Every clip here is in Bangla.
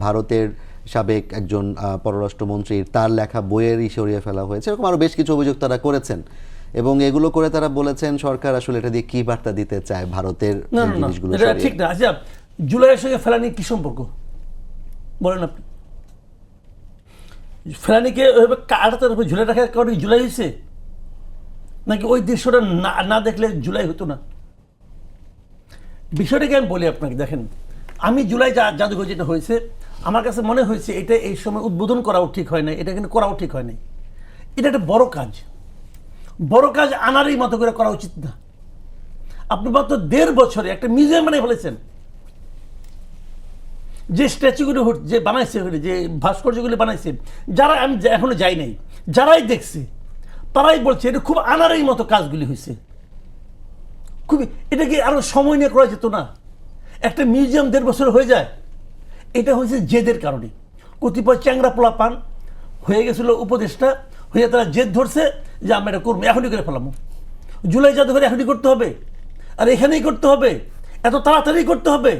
ভারতের সাবেক একজন পররাষ্ট্রমন্ত্রীর তার লেখা বইয়েরই সরিয়ে ফেলা হয়েছে, এরকম আরও বেশ কিছু অভিযোগ তারা করেছেন এবং এগুলো করে তারা বলেছেন সরকার আসলে এটা দিয়ে কি বার্তা দিতে চায় ভারতের জিনিসগুলো। ঠিক না। আচ্ছা, জুলাইয়ের সঙ্গে ফেলানি কি সম্পর্ক বলেন আপনি? ফেলানিকে ওইভাবে কাটাতার উপরে ঝুলে রাখার কারণে জুলাই হয়েছে, নাকি ওই দৃশ্যটা না দেখলে জুলাই হতো না? বিষয়টাকে আমি বলি আপনাকে, দেখেন, আমি জুলাই জাদুঘর যেটা হয়েছে আমার কাছে মনে হয়েছে এটা এই সময় উদ্বোধন করাও ঠিক হয় না, এটা কিন্তু করাও ঠিক হয় নাই। এটা একটা বড় কাজ আনারই মতো করে করা উচিত না। আপনি মাত্র 1.5 বছরে একটা মিউজিয়াম বানিয়ে ফেলেছেন। যে স্ট্যাচুগুলো যে বানাইছে, যে ভাস্কর্যগুলো বানাইছে, যারা আমি এখনো যাই নাই, যারাই দেখছে তারাই বলছে এটা খুব আনারই মতো কাজগুলি হয়েছে। খুবই, এটা কি আরো সময় নিয়ে করা যেত না? একটা মিউজিয়াম 1.5 বছর হয়ে যায়। এটা হয়েছে জেদের কারণে। কতিপয় চ্যাংরা পোলা পান হয়ে গেছিল উপদেষ্টা, হয়ে তারা জেদ ধরছে যে আমরা এটা করবো, এখনই করে ফেলাম। জুলাই জাদুঘরে এখনই করতে হবে, আর এখানেই করতে হবে, এত তাড়াতাড়ি করতে হবে,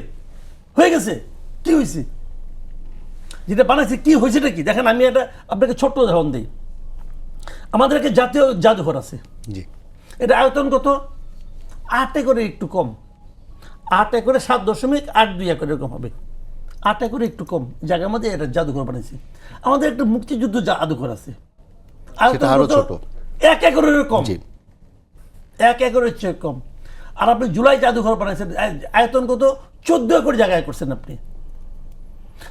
হয়ে গেছে। কি হয়েছে? যেটা বানাইছে কি হয়েছেটা কি দেখেন। আমি এটা আপনাকে ছোট্ট উদাহরণ দিই। আমাদের একটা জাতীয় জাদুঘর আছে, এটা আয়তন কত? 8 একরে একটু কম, 8 একরে 7.82 একর এরকম হবে। 8 একরে একটু কম জায়গার মধ্যে এটা জাদুঘর বানাইছে। আমাদের একটা মুক্তিযুদ্ধ জাদুঘর আছে, আয়তন কত? 1 একরের কম, 1 একরের চেয়ে কম। আর আপনি জুলাই জাদুঘর বানাইছেন, আয়তন কত? 14 একর জায়গায় করছেন আপনি।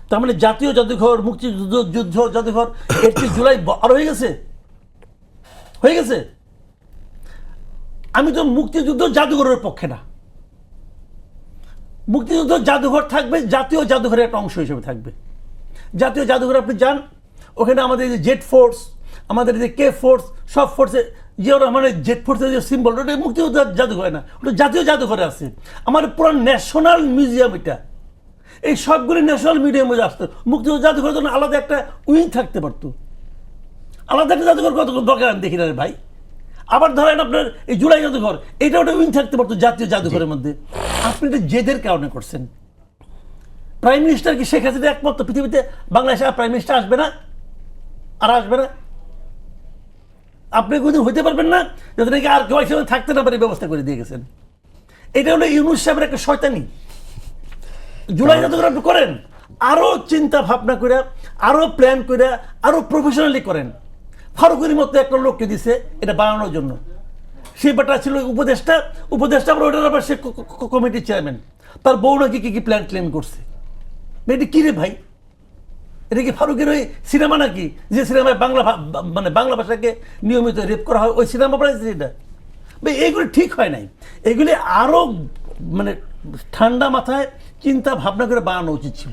তার মানে জাতীয় জাদুঘর, মুক্তিযুদ্ধ জাদুঘর, এর চেয়ে জুলাই আরো হয়ে গেছে। আমি তো মুক্তিযুদ্ধ জাদুঘরের পক্ষে না। মুক্তিযুদ্ধ জাদুঘর থাকবে, জাতীয় জাদুঘরের একটা অংশ হিসেবে থাকবে। জাতীয় জাদুঘরে আপনি যান, ওখানে আমাদের যে জেট ফোর্স, আমাদের যে কে ফোর্স, সব ফোর্সে যে ওরা মানে জেট ফোর্সের যে সিম্বল, ওটা মুক্তিযুদ্ধ জাদুঘরে না, ওটা জাতীয় জাদুঘরে আছে। আমাদের পুরো ন্যাশনাল মিউজিয়াম এটা, এই সবগুলি ন্যাশনাল মিউজিয়ামে আসতো। মুক্তিযুদ্ধ জাদুঘরের জন্য আলাদা একটা উইং থাকতে পারতো, আলাদা একটা জাদুঘর কত দরকার আমি দেখি না ভাই। আবার ধরেন আপনার এই জুলাই জাদুঘর, এটা ওটা উইং থাকতে পারতো জাতীয় জাদুঘরের মধ্যে। আপনি এটা জেদের কারণে করছেন। প্রাইম মিনিস্টার কি শেখ হাসিনা একমাত্র পৃথিবীতে? বাংলাদেশে আর প্রাইম মিনিস্টার আসবে না, আর আসবে না। আপনি কোনদিন হইতে পারবেন না যাতে নাকি আর কেউ হিসেবে থাকতে না পারে ব্যবস্থা করে দিয়ে গেছেন। এটা হলো ইউনূস সাহেবের একটা শয়তানি। জুলাই জাদুঘর আপনি করেন, আরো চিন্তা ভাবনা করে, আরো প্ল্যান করে, আরো প্রফেশনালি করেন। ফারুকের মতো একটা লোককে দিছে এটা বানানোর জন্য, সেই ব্যাটা ছিল উপদেষ্টা আবার ওটার আবার সে কমিটির চেয়ারম্যান। তার বউ নাকি কি প্ল্যান ক্লেম করছে। এটা কি রে ভাই? এটা কি ফারুকের ওই সিনেমা নাকি, যে সিনেমায় বাংলা ভাষাকে নিয়মিত রেপ করা হয়, ওই সিনেমা বানাইছে এটা? ভাই এইগুলি ঠিক হয় নাই। এগুলি আরো ঠান্ডা মাথায় চিন্তা ভাবনা করে বানানো উচিত ছিল।